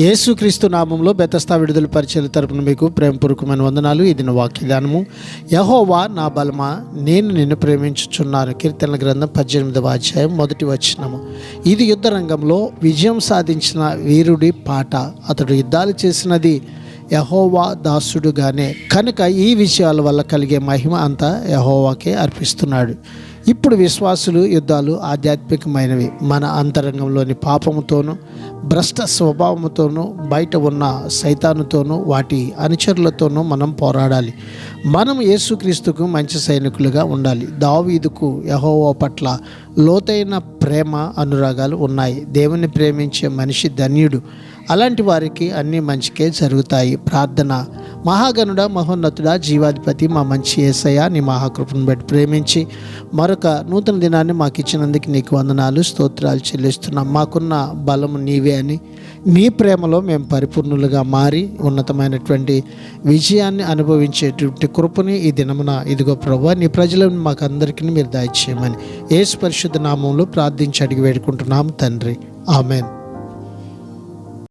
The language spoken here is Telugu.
యేసుక్రీస్తు నామంలో బెతస్తా విడుదల పరిచయాల తరపున మీకు ప్రేమపూర్వకమైన వందనాలు. ఇది నా వాక్యదానము. యెహోవా నా బలమా, నేను నిన్ను ప్రేమించుచున్నాను. కీర్తనల గ్రంథం 18వ అధ్యాయం 1వ వచనము. ఇది యుద్ధ రంగంలో విజయం సాధించిన వీరుడి పాట. అతడు యుద్ధాలు చేసినది యెహోవా దాసుడుగానే కనుక ఈ విషయాల వల్ల కలిగే మహిమ అంతా యెహోవాకే అర్పిస్తున్నాడు. ఇప్పుడు విశ్వాసులు యుద్ధాలు ఆధ్యాత్మికమైనవి. మన అంతరంగంలోని పాపముతోనూ భ్రష్ట స్వభావముతోనూ బయట ఉన్న సైతానుతోనూ వాటి అనుచరులతోనూ మనం పోరాడాలి. మనం యేసుక్రీస్తుకు మంచి సైనికులుగా ఉండాలి. దావీదుకు యెహోవా పట్ల లోతైన ప్రేమ అనురాగాలు ఉన్నాయి. దేవుని ప్రేమించే మనిషి ధన్యుడు. అలాంటి వారికి అన్నీ మంచికే జరుగుతాయి. ప్రార్థన. మహాగణుడ, మహోన్నతుడా, జీవాధిపతి, మా మంచి యేసయ్య, నీ మహాకృపను బట్టి ప్రేమించి మరొక నూతన దినాన్ని మాకు ఇచ్చినందుకు నీకు వందనాలు, స్తోత్రాలు చెల్లిస్తున్నాం. మాకున్న బలము నీవే అని, నీ ప్రేమలో మేము పరిపూర్ణులుగా మారి ఉన్నతమైనటువంటి విజయాన్ని అనుభవించేటువంటి కృపని ఈ దినమున ఇదిగో ప్రభువా, నీ ప్రజలను మాకు అందరికీ మీరు దయచేయమని యేసు పరిశుద్ధ నామంలో ప్రార్థించి అడిగి వేడుకుంటున్నాము తండ్రి. ఆమెన్.